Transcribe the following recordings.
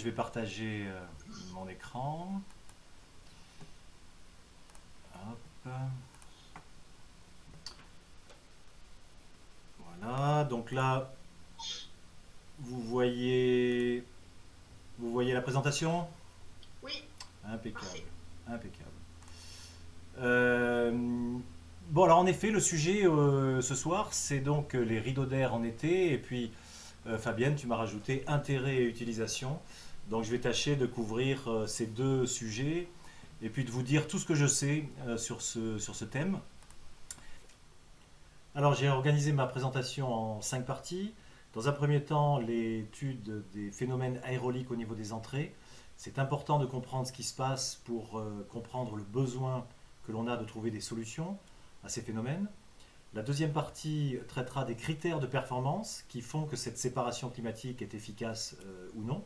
vais partager mon écran. Hop. Voilà, donc là, vous voyez, vous voyez la présentation? Oui, Impeccable, parfait. impeccable. Euh, bon, alors en effet, le sujet ce soir, c'est donc les rideaux d'air en été. Et puis, Fabienne, tu m'as rajouté intérêt et utilisation. Donc, je vais tâcher de couvrir ces deux sujets et puis de vous dire tout ce que je sais sur ce thème. Alors, j'ai organisé ma présentation en cinq parties. Dans un premier temps, l'étude des phénomènes aéroliques au niveau des entrées. C'est important de comprendre ce qui se passe pour comprendre le besoin que l'on a de trouver des solutions à ces phénomènes. La deuxième partie traitera des critères de performance qui font que cette séparation climatique est efficace ou non.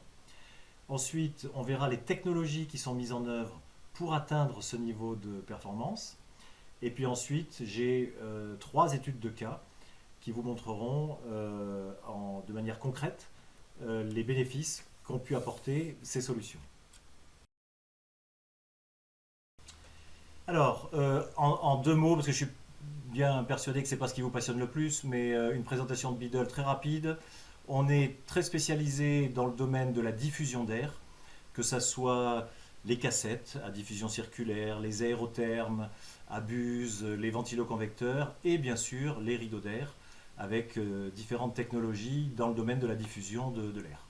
Ensuite, on verra les technologies qui sont mises en œuvre pour atteindre ce niveau de performance. Et puis ensuite, j'ai trois études de cas qui vous montreront de manière concrète les bénéfices qu'ont pu apporter ces solutions. Alors, en deux mots, parce que je suis bien persuadé que ce n'est pas ce qui vous passionne le plus, mais une présentation de Beadle très rapide. On est très spécialisé dans le domaine de la diffusion d'air, que ce soit les cassettes à diffusion circulaire, les aérothermes à buse, les ventiloconvecteurs et bien sûr les rideaux d'air avec différentes technologies dans le domaine de la diffusion de l'air.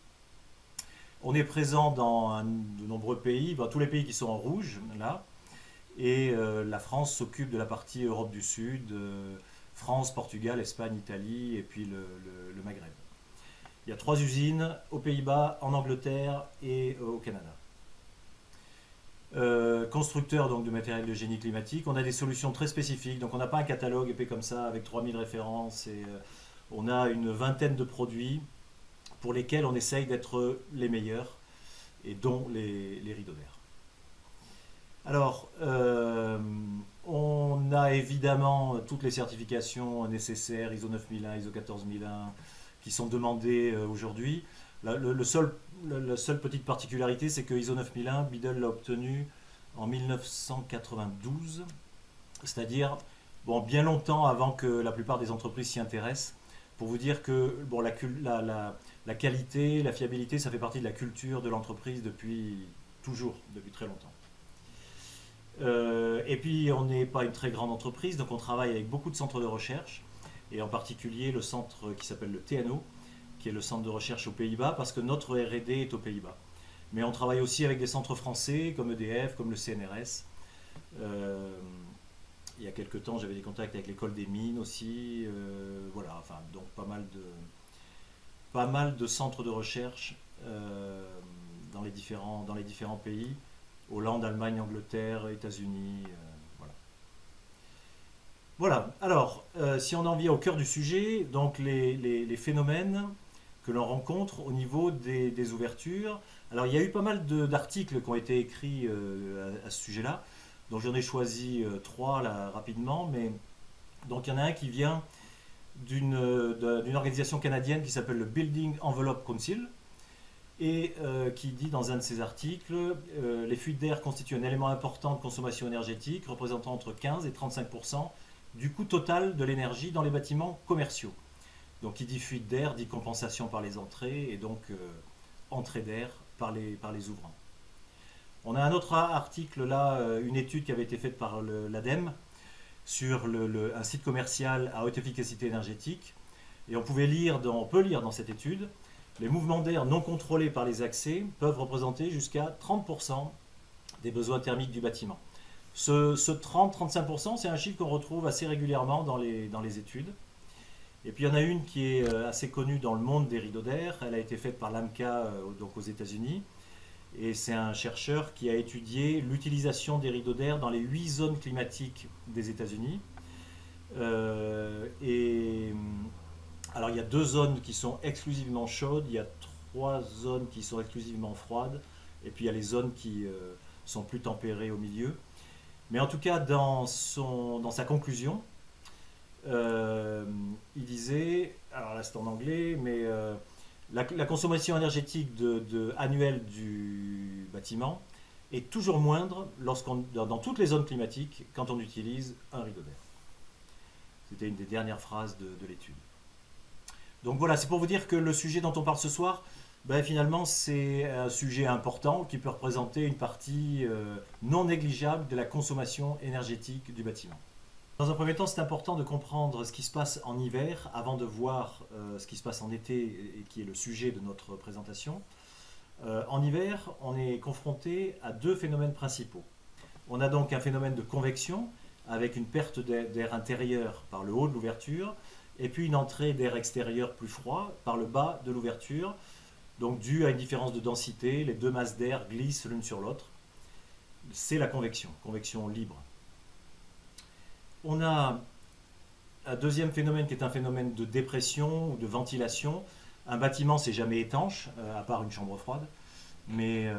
On est présent dans de nombreux pays, dans tous les pays qui sont en rouge là, et la France s'occupe de la partie Europe du Sud, France, Portugal, Espagne, Italie et puis le Maghreb. Il y a trois usines aux Pays-Bas, en Angleterre et au Canada. Constructeur donc de matériel de génie climatique, on a des solutions très spécifiques, donc on n'a pas un catalogue épais comme ça avec 3000 références et on a une vingtaine de produits pour lesquels on essaye d'être les meilleurs et dont les rideaux d'air. Alors, on a évidemment toutes les certifications nécessaires, ISO 9001, ISO 14001, qui sont demandées aujourd'hui. La seule petite particularité, c'est que ISO 9001, Beadle l'a obtenu en 1992, c'est-à-dire bon, bien longtemps avant que la plupart des entreprises s'y intéressent, pour vous dire que bon, la qualité, la fiabilité, ça fait partie de la culture de l'entreprise depuis toujours, depuis très longtemps. Et puis, on n'est pas une très grande entreprise, donc on travaille avec beaucoup de centres de recherche, et en particulier le centre qui s'appelle le TNO, qui est le centre de recherche aux Pays-Bas, parce que notre R&D est aux Pays-Bas. Mais on travaille aussi avec des centres français, comme EDF, comme le CNRS. Euh, il y a quelques temps, j'avais des contacts avec l'école des mines aussi. Voilà, enfin, donc pas mal de centres de recherche dans les différents pays. Hollande, Allemagne, Angleterre, États-Unis. Voilà. Voilà. Alors, si on en vient au cœur du sujet, donc les phénomènes que l'on rencontre au niveau des ouvertures. Alors, il y a eu pas mal d'articles qui ont été écrits à ce sujet-là. Donc, j'en ai choisi trois là rapidement. Mais donc, il y en a un qui vient d'une organisation canadienne qui s'appelle le Building Envelope Council et qui dit dans un de ses articles les fuites d'air constituent un élément important de consommation énergétique représentant entre 15 et 35% du coût total de l'énergie dans les bâtiments commerciaux. Donc qui dit fuite d'air dit compensation par les entrées et donc entrée d'air par les ouvrants. On a un autre article là, une étude qui avait été faite par l'ADEME sur un site commercial à haute efficacité énergétique. Et on peut lire dans cette étude les mouvements d'air non contrôlés par les accès peuvent représenter jusqu'à 30% des besoins thermiques du bâtiment. Ce 30-35%, c'est un chiffre qu'on retrouve assez régulièrement dans les études. Et puis il y en a une qui est assez connue dans le monde des rideaux d'air. Elle a été faite par l'AMCA donc aux États-Unis. Et c'est un chercheur qui a étudié l'utilisation des rideaux d'air dans les 8 zones climatiques des États-Unis. Et alors il y a deux zones qui sont exclusivement chaudes, il y a trois zones qui sont exclusivement froides, et puis il y a les zones qui sont plus tempérées au milieu. Mais en tout cas, dans sa conclusion, il disait, alors là c'est en anglais, mais La consommation énergétique annuelle du bâtiment est toujours moindre dans toutes les zones climatiques quand on utilise un rideau d'air. C'était une des dernières phrases de l'étude. Donc voilà, c'est pour vous dire que le sujet dont on parle ce soir, ben, finalement, c'est un sujet important qui peut représenter une partie non négligeable de la consommation énergétique du bâtiment. Dans un premier temps, c'est important de comprendre ce qui se passe en hiver avant de voir ce qui se passe en été et qui est le sujet de notre présentation. En hiver, on est confronté à deux phénomènes principaux. On a donc un phénomène de convection avec une perte d'air intérieur par le haut de l'ouverture et puis une entrée d'air extérieur plus froid par le bas de l'ouverture, donc dû à une différence de densité, les deux masses d'air glissent l'une sur l'autre. C'est la convection libre. On a un deuxième phénomène qui est un phénomène de dépression ou de ventilation. Un bâtiment, c'est jamais étanche, à part une chambre froide, et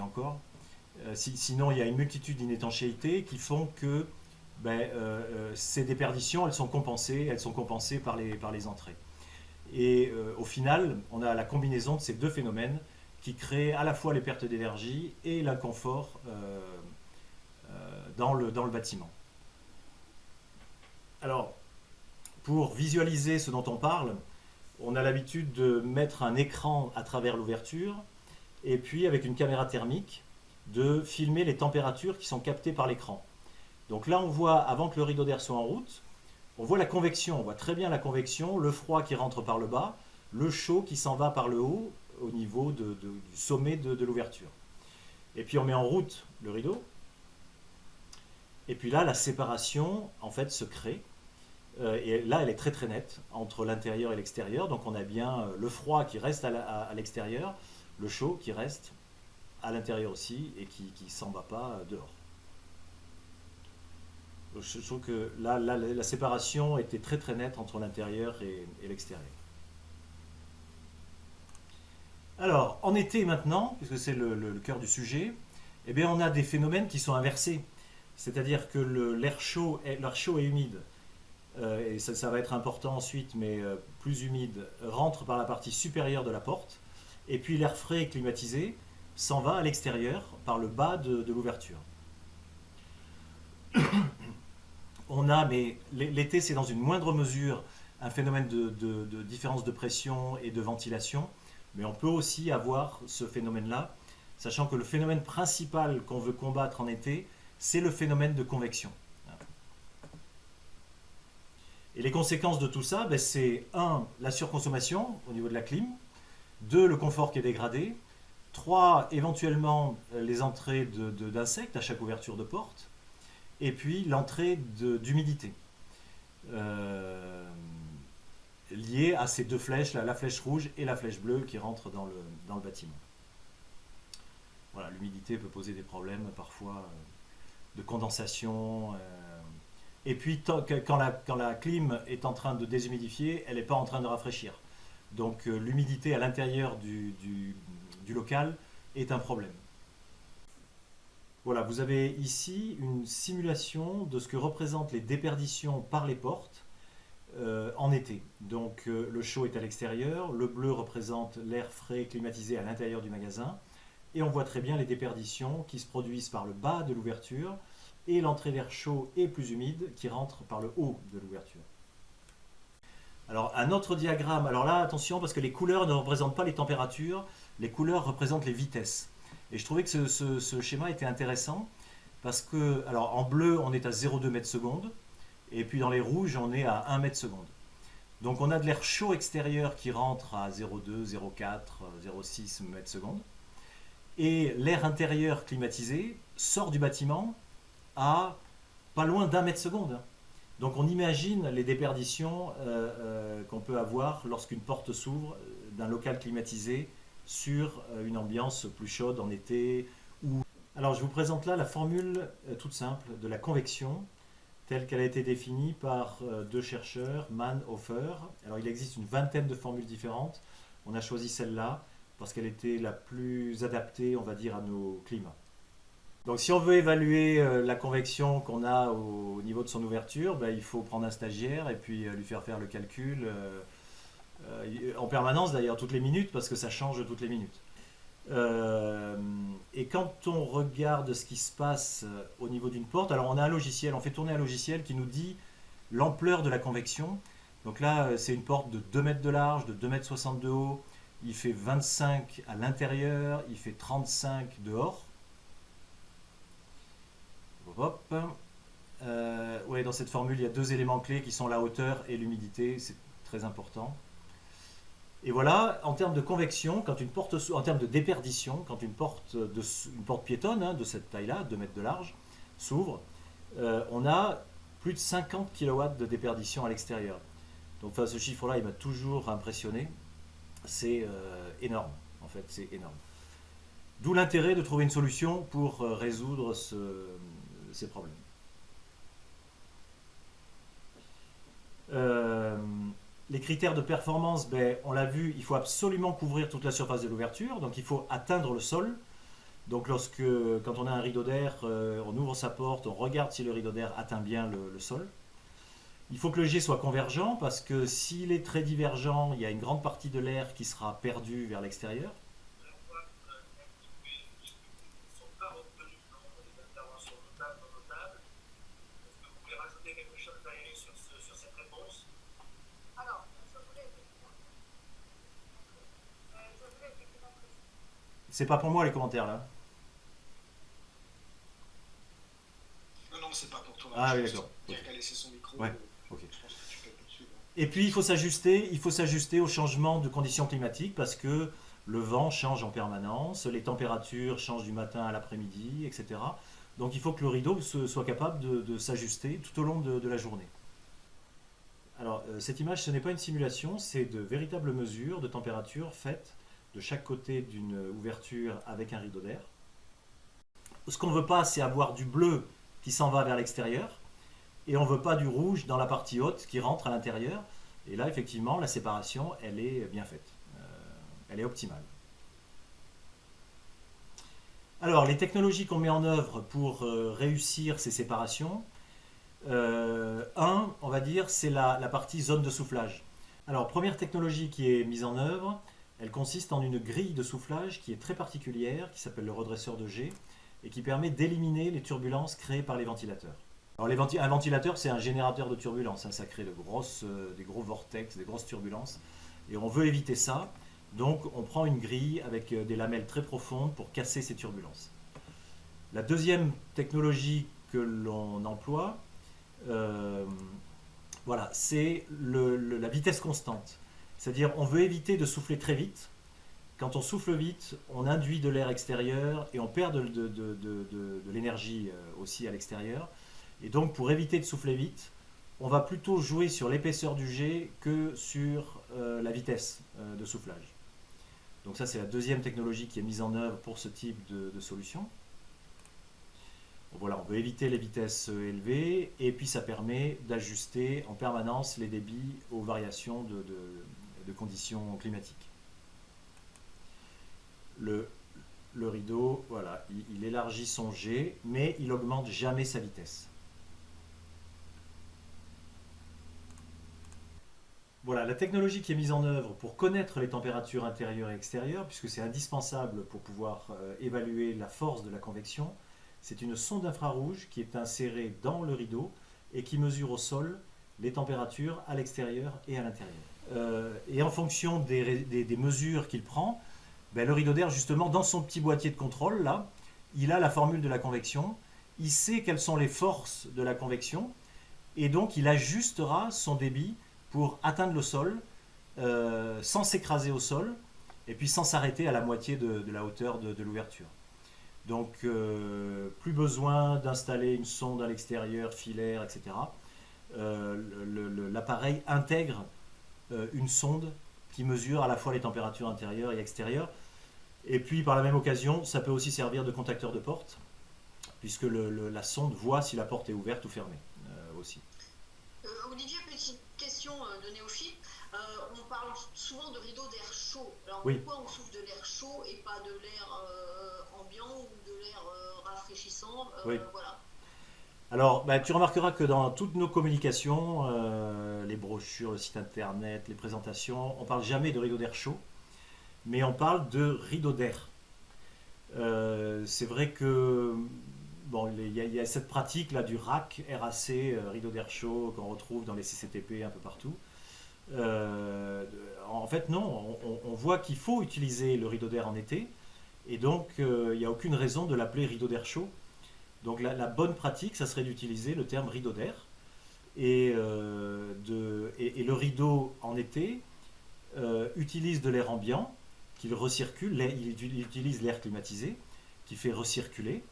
encore. Sinon, il y a une multitude d'inétanchéités qui font que ces déperditions, elles sont compensées par les entrées. Et au final, on a la combinaison de ces deux phénomènes qui créent à la fois les pertes d'énergie et l'inconfort dans le bâtiment. Alors, pour visualiser ce dont on parle, on a l'habitude de mettre un écran à travers l'ouverture et puis avec une caméra thermique de filmer les températures qui sont captées par l'écran. Donc là, on voit, avant que le rideau d'air soit en route, on voit la convection, on voit très bien la convection, le froid qui rentre par le bas, le chaud qui s'en va par le haut au niveau du sommet de l'ouverture. Et puis on met en route le rideau, et puis là, la séparation, en fait, se crée. Et là, elle est très très nette entre l'intérieur et l'extérieur. Donc on a bien le froid qui reste à l'extérieur, le chaud qui reste à l'intérieur aussi et qui ne s'en va pas dehors. Donc, je trouve que là, la séparation était très très nette entre l'intérieur et l'extérieur. Alors, en été maintenant, puisque c'est le cœur du sujet, eh bien, on a des phénomènes qui sont inversés. C'est-à-dire que l'air chaud est humide, et ça va être important ensuite, mais plus humide, rentre par la partie supérieure de la porte, et puis l'air frais et climatisé s'en va à l'extérieur par le bas de l'ouverture. On a, mais l'été c'est dans une moindre mesure un phénomène de différence de pression et de ventilation, mais on peut aussi avoir ce phénomène-là, sachant que le phénomène principal qu'on veut combattre en été, c'est le phénomène de convection. Et les conséquences de tout ça, c'est 1. La surconsommation au niveau de la clim, 2. Le confort qui est dégradé, 3. Éventuellement les entrées d'insectes à chaque ouverture de porte, et puis l'entrée d'humidité, liée à ces deux flèches, la flèche rouge et la flèche bleue qui rentrent dans le bâtiment. Voilà, l'humidité peut poser des problèmes parfois de condensation. Et puis quand la clim est en train de déshumidifier, elle n'est pas en train de rafraîchir. Donc l'humidité à l'intérieur du local est un problème. Voilà, vous avez ici une simulation de ce que représentent les déperditions par les portes en été. Donc le chaud est à l'extérieur, le bleu représente l'air frais climatisé à l'intérieur du magasin, et on voit très bien les déperditions qui se produisent par le bas de l'ouverture et l'entrée d'air chaud et plus humide qui rentre par le haut de l'ouverture. Alors un autre diagramme, alors là attention parce que les couleurs ne représentent pas les températures, les couleurs représentent les vitesses. Et je trouvais que ce schéma était intéressant parce que, alors en bleu on est à 0,2 mètres secondes et puis dans les rouges on est à 1 mètre seconde. Donc on a de l'air chaud extérieur qui rentre à 0,2, 0,4, 0,6 mètres secondes et l'air intérieur climatisé sort du bâtiment à pas loin d'1 mètre seconde. Donc on imagine les déperditions qu'on peut avoir lorsqu'une porte s'ouvre d'un local climatisé sur une ambiance plus chaude en été. Alors je vous présente là la formule toute simple de la convection telle qu'elle a été définie par deux chercheurs, Mann et Hofer. Alors il existe une vingtaine de formules différentes. On a choisi celle-là parce qu'elle était la plus adaptée, on va dire, à nos climats. Donc si on veut évaluer la convection qu'on a au niveau de son ouverture, il faut prendre un stagiaire et puis lui faire le calcul En permanence d'ailleurs, toutes les minutes, parce que ça change toutes les minutes. Euh, et quand on regarde ce qui se passe au niveau d'une porte, alors on a un logiciel, on fait tourner un logiciel qui nous dit l'ampleur de la convection. Donc là, c'est une porte de 2 mètres de large, de 2 mètres 60 de haut. Il fait 25 à l'intérieur, il fait 35 dehors. Hop. Ouais, dans cette formule, il y a deux éléments clés qui sont la hauteur et l'humidité. C'est très important. Et voilà, en termes de convection, en termes de déperdition, quand une porte piétonne hein, de cette taille-là, 2 mètres de large, s'ouvre, on a plus de 50 kilowatts de déperdition à l'extérieur. Donc enfin, ce chiffre-là, il m'a toujours impressionné. C'est énorme, en fait, c'est énorme. D'où l'intérêt de trouver une solution pour résoudre ces problèmes. Euh, les critères de performance, ben, on l'a vu, il faut absolument couvrir toute la surface de l'ouverture, donc il faut atteindre le sol. Donc quand on a un rideau d'air, on ouvre sa porte, on regarde si le rideau d'air atteint bien le sol. Il faut que le jet soit convergent parce que s'il est très divergent, il y a une grande partie de l'air qui sera perdue vers l'extérieur. C'est pas pour moi les commentaires là. Non, non, c'est pas pour toi. Ah Je oui, pense d'accord. Ok. qu'elle a laissé son micro. Ouais, ok. Je pense que tu peux poursuivre. Et puis il faut s'ajuster au changement de conditions climatiques parce que le vent change en permanence, les températures changent du matin à l'après-midi, etc. Donc il faut que le rideau soit capable de s'ajuster tout au long de la journée. Alors cette image, ce n'est pas une simulation, c'est de véritables mesures de température faites de chaque côté d'une ouverture avec un rideau d'air. Ce qu'on ne veut pas, c'est avoir du bleu qui s'en va vers l'extérieur et on ne veut pas du rouge dans la partie haute qui rentre à l'intérieur. Et là, effectivement, la séparation, elle est bien faite. Elle est optimale. Alors, les technologies qu'on met en œuvre pour réussir ces séparations, on va dire, c'est la partie zone de soufflage. Alors, première technologie qui est mise en œuvre, elle consiste en une grille de soufflage qui est très particulière, qui s'appelle le redresseur de jet, et qui permet d'éliminer les turbulences créées par les ventilateurs. Alors, un ventilateur, c'est un générateur de turbulences, hein, ça crée des gros vortex, des grosses turbulences, et on veut éviter ça. Donc, on prend une grille avec des lamelles très profondes pour casser ces turbulences. La deuxième technologie que l'on emploie, euh, voilà, c'est la vitesse constante. C'est-à-dire, on veut éviter de souffler très vite. Quand on souffle vite, on induit de l'air extérieur et on perd de l'énergie aussi à l'extérieur. Et donc, pour éviter de souffler vite, on va plutôt jouer sur l'épaisseur du jet que sur la vitesse de soufflage. Donc ça, c'est la deuxième technologie qui est mise en œuvre pour ce type de solution. Donc voilà, on veut éviter les vitesses élevées et puis ça permet d'ajuster en permanence les débits aux variations de conditions climatiques. Le, le rideau, voilà, il élargit son jet, mais il augmente jamais sa vitesse. Voilà, la technologie qui est mise en œuvre pour connaître les températures intérieures et extérieures, puisque c'est indispensable pour pouvoir évaluer la force de la convection, c'est une sonde infrarouge qui est insérée dans le rideau et qui mesure au sol les températures à l'extérieur et à l'intérieur. Et en fonction des mesures qu'il prend, ben, le rideau d'air, justement, dans son petit boîtier de contrôle, là, il a la formule de la convection, il sait quelles sont les forces de la convection, et donc il ajustera son débit pour atteindre le sol sans s'écraser au sol et puis sans s'arrêter à la moitié de la hauteur de l'ouverture. Donc plus besoin d'installer une sonde à l'extérieur, filaire, etc. L'appareil intègre une sonde qui mesure à la fois les températures intérieures et extérieures. Et puis par la même occasion, ça peut aussi servir de contacteur de porte, puisque la sonde voit si la porte est ouverte ou fermée aussi. Olivier, petite question de néophyte. On parle souvent de rideau d'air chaud. Alors Oui. pourquoi on souffle de l'air chaud et pas de l'air ambiant ou de l'air rafraîchissant Oui. Voilà. Alors, bah, tu remarqueras que dans toutes nos communications, les brochures, le site internet, les présentations, on parle jamais de rideau d'air chaud, mais on parle de rideau d'air. C'est vrai que bon, il y a cette pratique là du RAC, RAC, rideau d'air chaud qu'on retrouve dans les CCTP un peu partout. En fait, non, on voit qu'il faut utiliser le rideau d'air en été, et donc il n'y a aucune raison de l'appeler rideau d'air chaud. Donc la bonne pratique, ça serait d'utiliser le terme rideau d'air. Et le rideau en été utilise de l'air ambiant qu'il recircule, il utilise l'air climatisé qui fait recirculer.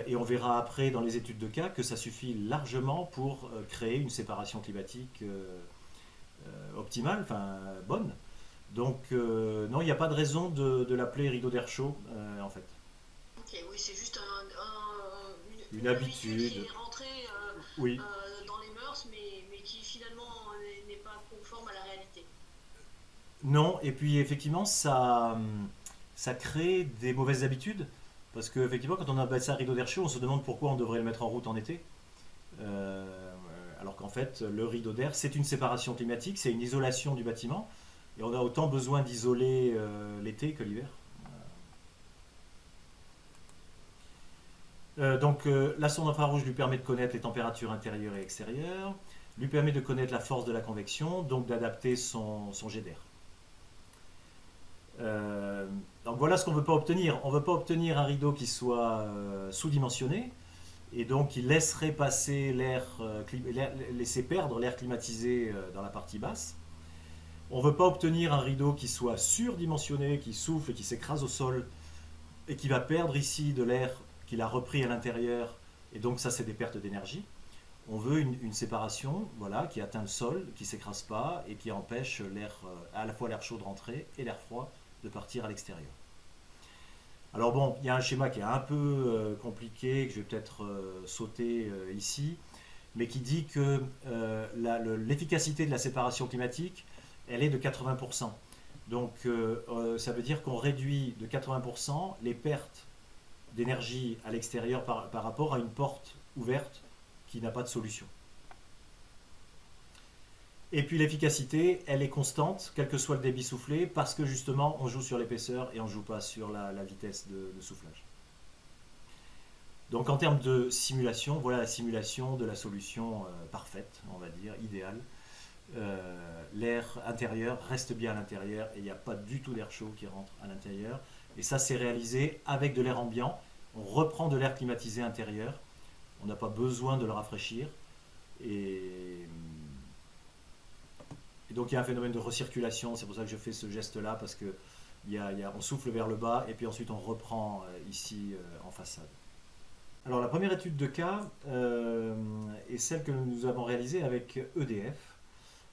Et on verra après dans les études de cas que ça suffit largement pour créer une séparation climatique optimale, enfin bonne. Donc non, il n'y a pas de raison de l'appeler rideau d'air chaud en fait. Ok, oui, c'est juste Une une habitude qui habitude, est rentrée oui. dans les mœurs, mais qui finalement n'est pas conforme à la réalité. Non, et puis effectivement, ça crée des mauvaises habitudes. Parce que effectivement, quand on appelle ça rideau d'air chaud, on se demande pourquoi on devrait le mettre en route en été. Alors qu'en fait, le rideau d'air, c'est une séparation climatique, c'est une isolation du bâtiment. Et on a autant besoin d'isoler l'été que l'hiver. La sonde infrarouge lui permet de connaître les températures intérieures et extérieures, lui permet de connaître la force de la convection, donc d'adapter son jet d'air. Donc voilà ce qu'on ne veut pas obtenir. On ne veut pas obtenir un rideau qui soit sous-dimensionné et donc qui laisserait passer laisser perdre l'air climatisé dans la partie basse. On ne veut pas obtenir un rideau qui soit surdimensionné, qui souffle et qui s'écrase au sol et qui va perdre ici de l'air qu'il a repris à l'intérieur et donc ça c'est des pertes d'énergie. On veut une séparation voilà, qui atteint le sol, qui ne s'écrase pas et qui empêche à la fois l'air chaud de rentrer et l'air froid de partir à l'extérieur. Alors bon, il y a un schéma qui est un peu compliqué, que je vais peut-être sauter ici, mais qui dit que l'efficacité de la séparation climatique, elle est de 80%. Donc ça veut dire qu'on réduit de 80% les pertes d'énergie à l'extérieur par rapport à une porte ouverte qui n'a pas de solution. Et puis l'efficacité, elle est constante, quel que soit le débit soufflé, parce que justement, on joue sur l'épaisseur et on ne joue pas sur la vitesse de soufflage. Donc en termes de simulation, voilà la simulation de la solution parfaite, on va dire, idéale. L'air intérieur reste bien à l'intérieur et il n'y a pas du tout d'air chaud qui rentre à l'intérieur. Et ça, c'est réalisé avec de l'air ambiant. On reprend de l'air climatisé intérieur. On n'a pas besoin de le rafraîchir. Et donc il y a un phénomène de recirculation, c'est pour ça que je fais ce geste-là, parce que on souffle vers le bas et puis ensuite on reprend ici en façade. Alors la première étude de cas est celle que nous avons réalisée avec EDF.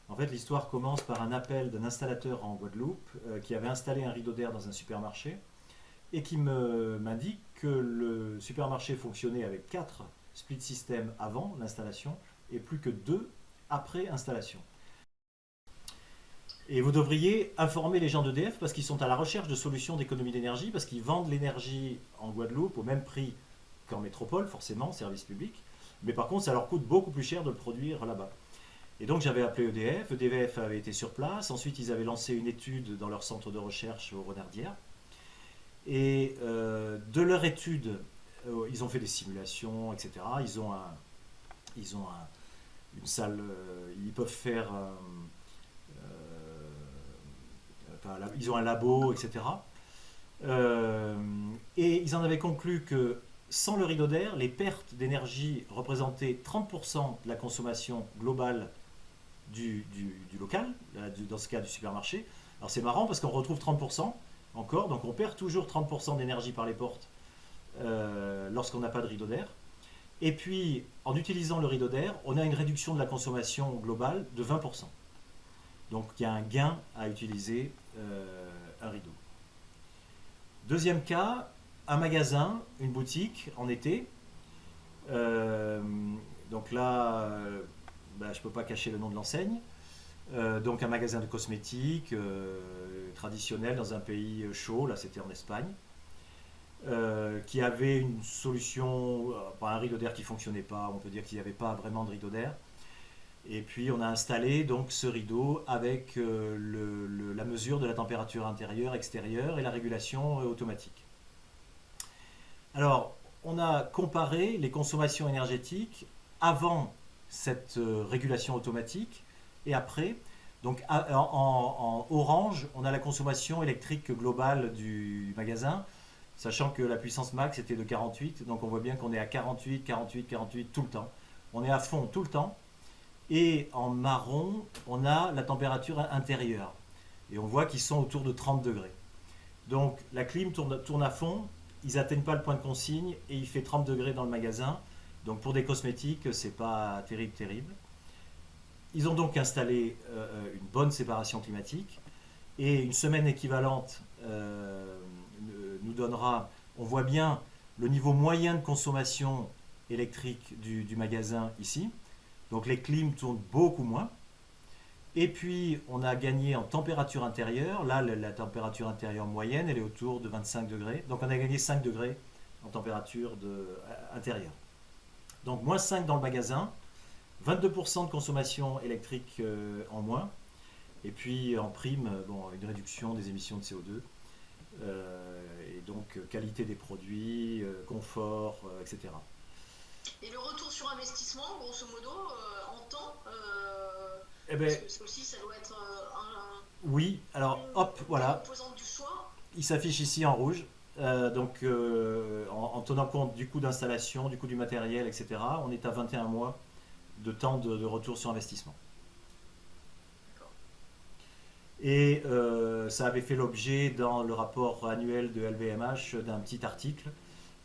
En fait, l'histoire commence par un appel d'un installateur en Guadeloupe qui avait installé un rideau d'air dans un supermarché et qui m'indique que le supermarché fonctionnait avec 4 split systems avant l'installation et plus que 2 après installation. Et vous devriez informer les gens d'EDF parce qu'ils sont à la recherche de solutions d'économie d'énergie, parce qu'ils vendent l'énergie en Guadeloupe au même prix qu'en métropole, forcément, service public. Mais par contre, ça leur coûte beaucoup plus cher de le produire là-bas. Et donc j'avais appelé EDF, EDF avait été sur place, ensuite ils avaient lancé une étude dans leur centre de recherche au Renardière. Et de leur étude, ils ont fait des simulations, etc. Ils ont une salle, ils peuvent faire... ils ont un labo, etc. Et ils en avaient conclu que sans le rideau d'air, les pertes d'énergie représentaient 30% de la consommation globale du local, dans ce cas du supermarché. Alors c'est marrant parce qu'on retrouve 30% encore, donc on perd toujours 30% d'énergie par les portes lorsqu'on n'a pas de rideau d'air. Et puis en utilisant le rideau d'air, on a une réduction de la consommation globale de 20%. Donc il y a un gain à utiliser un rideau. Deuxième cas, un magasin, une boutique en été. Donc là, je ne peux pas cacher le nom de l'enseigne. Donc un magasin de cosmétiques traditionnel dans un pays chaud, là c'était en Espagne. qui avait une solution, pas un rideau d'air qui ne fonctionnait pas, on peut dire qu'il n'y avait pas vraiment de rideau d'air. Et puis on a installé donc ce rideau avec la mesure de la température intérieure, extérieure et la régulation automatique. Alors, on a comparé les consommations énergétiques avant cette régulation automatique et après. Donc en orange, on a la consommation électrique globale du magasin, sachant que la puissance max était de 48, donc on voit bien qu'on est à 48, 48, 48 tout le temps. On est à fond tout le temps. Et en marron, on a la température intérieure. Et on voit qu'ils sont autour de 30 degrés. Donc la clim tourne à fond, ils n'atteignent pas le point de consigne et il fait 30 degrés dans le magasin. Donc pour des cosmétiques, c'est pas terrible. Ils ont donc installé une bonne séparation climatique et une semaine équivalente nous donnera, on voit bien le niveau moyen de consommation électrique du magasin ici. Donc les clims tournent beaucoup moins. Et puis on a gagné en température intérieure. Là, la température intérieure moyenne, elle est autour de 25 degrés. Donc on a gagné 5 degrés en température intérieure. Donc moins 5 dans le magasin, 22% de consommation électrique en moins. Et puis en prime, une réduction des émissions de CO2. Et donc qualité des produits, confort, etc. Et le retour sur investissement, grosso modo, en temps, eh ben, parce que aussi ça doit être oui, alors hop, voilà. Composante du choix. Il s'affiche ici en rouge. En tenant compte du coût d'installation, du coût du matériel, etc., on est à 21 mois de temps de retour sur investissement. Et ça avait fait l'objet dans le rapport annuel de LVMH d'un petit article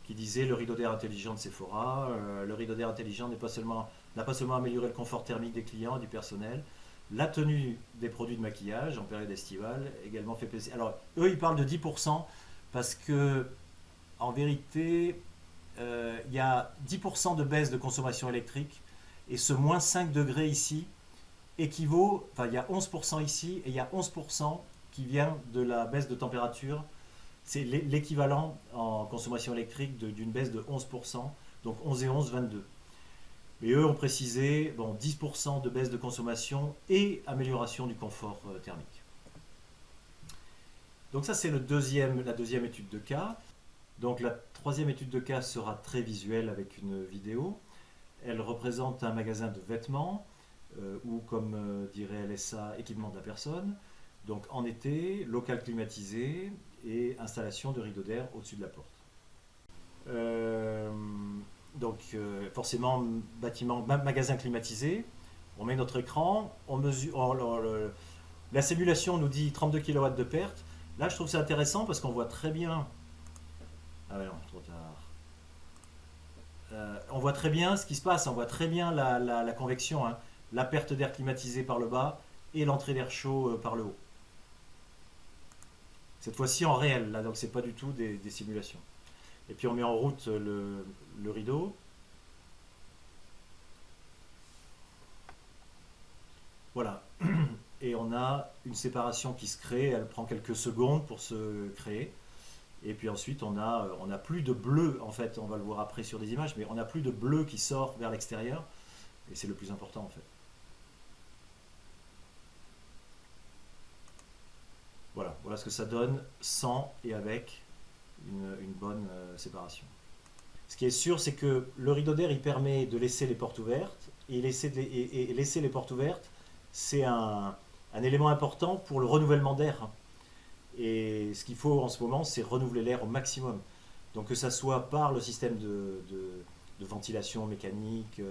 qui disait le rideau d'air intelligent de Sephora. Le rideau d'air intelligent n'a pas seulement amélioré le confort thermique des clients et du personnel, la tenue des produits de maquillage en période estivale également fait plaisir. Alors eux ils parlent de 10% parce que en vérité il y a 10% de baisse de consommation électrique et ce moins 5 degrés ici équivaut, enfin il y a 11% ici et il y a 11% qui vient de la baisse de température. C'est l'équivalent en consommation électrique d'une baisse de 11%, donc 11 et 11, 22. Mais eux ont précisé 10% de baisse de consommation et amélioration du confort thermique. Donc ça c'est la deuxième étude de cas. Donc la troisième étude de cas sera très visuelle avec une vidéo. Elle représente un magasin de vêtements ou comme dirait LSA, équipement de la personne. Donc en été, local climatisé et installation de rideaux d'air au-dessus de la porte. Forcément, bâtiment, magasin climatisé. On met notre écran, on mesure. La simulation nous dit 32 kW de perte. Là, je trouve ça intéressant parce qu'on voit très bien. Ah ouais, non, trop tard. On voit très bien ce qui se passe. On voit très bien la convection, hein, la perte d'air climatisé par le bas et l'entrée d'air chaud par le haut. Cette fois-ci en réel, là, donc c'est pas du tout des simulations. Et puis on met en route le rideau. Voilà. Et on a une séparation qui se crée, elle prend quelques secondes pour se créer. Et puis ensuite on a plus de bleu, en fait, on va le voir après sur des images, mais on n'a plus de bleu qui sort vers l'extérieur. Et c'est le plus important en fait. Voilà ce que ça donne sans et avec une bonne séparation. Ce qui est sûr, c'est que le rideau d'air, il permet de laisser les portes ouvertes. Et laisser les portes ouvertes, c'est un élément important pour le renouvellement d'air. Et ce qu'il faut en ce moment, c'est renouveler l'air au maximum. Donc que ça soit par le système de ventilation mécanique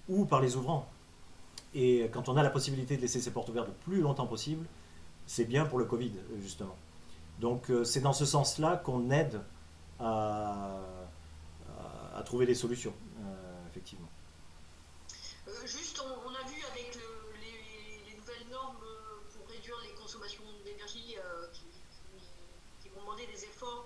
ou par les ouvrants. Et quand on a la possibilité de laisser ces portes ouvertes le plus longtemps possible, c'est bien pour le Covid, justement. Donc c'est dans ce sens-là qu'on aide à trouver des solutions, effectivement. Juste, on a vu avec les nouvelles normes pour réduire les consommations d'énergie qui vont demander des efforts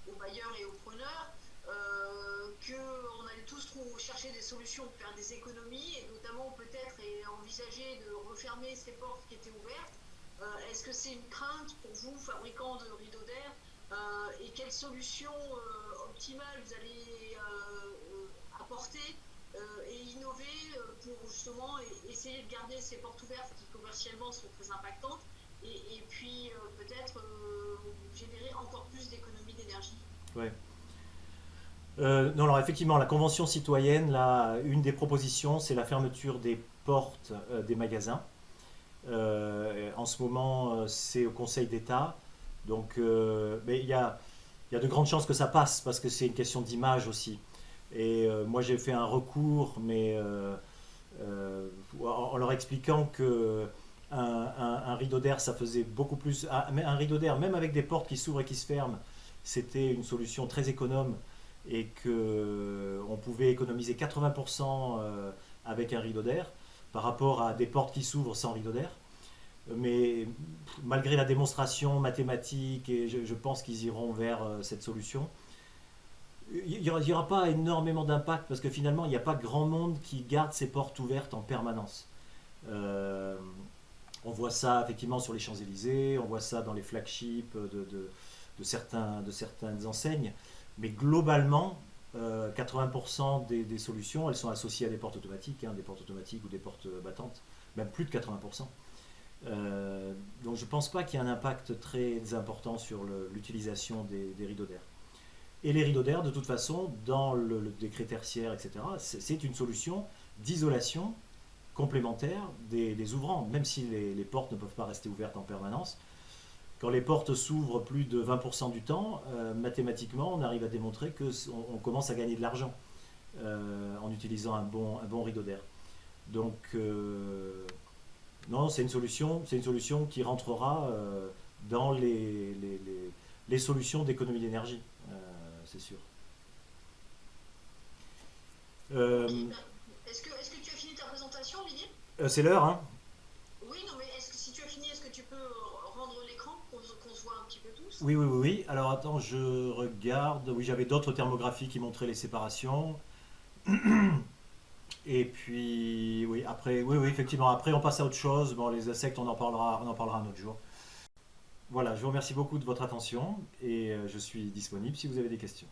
aux bailleurs et aux preneurs, qu'on allait tous chercher des solutions pour faire des économies et notamment peut-être envisager de refermer ces portes qui étaient ouvertes. Est-ce que c'est une crainte pour vous, fabricants de rideaux d'air, et quelles solutions optimales vous allez apporter et innover pour justement essayer de garder ces portes ouvertes qui commercialement sont très impactantes et puis peut-être générer encore plus d'économies d'énergie. Ouais. Non, alors effectivement, la Convention citoyenne, là, une des propositions, c'est la fermeture des portes des magasins. En ce moment, c'est au Conseil d'État. Donc, mais il y a de grandes chances que ça passe parce que c'est une question d'image aussi. Et moi, j'ai fait un recours, mais en leur expliquant que un rideau d'air, ça faisait beaucoup plus. Un rideau d'air, même avec des portes qui s'ouvrent et qui se ferment, c'était une solution très économe et que on pouvait économiser 80% avec un rideau d'air par rapport à des portes qui s'ouvrent sans rideau d'air. Mais malgré la démonstration mathématique, et je pense qu'ils iront vers cette solution, il n'y aura pas énormément d'impact parce que finalement, il n'y a pas grand monde qui garde ses portes ouvertes en permanence. Euh, on voit ça effectivement sur les Champs-Élysées, on voit ça dans les flagships de certaines enseignes, mais globalement, 80% des solutions, elles sont associées à des portes automatiques, hein, des portes automatiques ou des portes battantes, même plus de 80%. Donc je ne pense pas qu'il y ait un impact très important sur l'utilisation des rideaux d'air. Et les rideaux d'air, de toute façon, dans le décret tertiaire, etc., c'est une solution d'isolation complémentaire des ouvrants, même si les portes ne peuvent pas rester ouvertes en permanence. Quand les portes s'ouvrent plus de 20% du temps, mathématiquement, on arrive à démontrer qu'on commence à gagner de l'argent en utilisant un bon rideau d'air. Donc, non, c'est une solution qui rentrera dans les solutions d'économie d'énergie, c'est sûr. Ok. Euh, Est-ce que tu as fini ta présentation, Olivier? c'est l'heure, hein? Oui, non, mais si tu as fini, est-ce que tu peux rendre l'écran qu'on se voit un petit peu tous? Oui, oui, oui, oui. Alors attends, je regarde. Oui, j'avais d'autres thermographies qui montraient les séparations. Et puis, oui, après, oui, oui, effectivement, après on passe à autre chose. Bon, les insectes, on en parlera un autre jour. Voilà, je vous remercie beaucoup de votre attention et je suis disponible si vous avez des questions.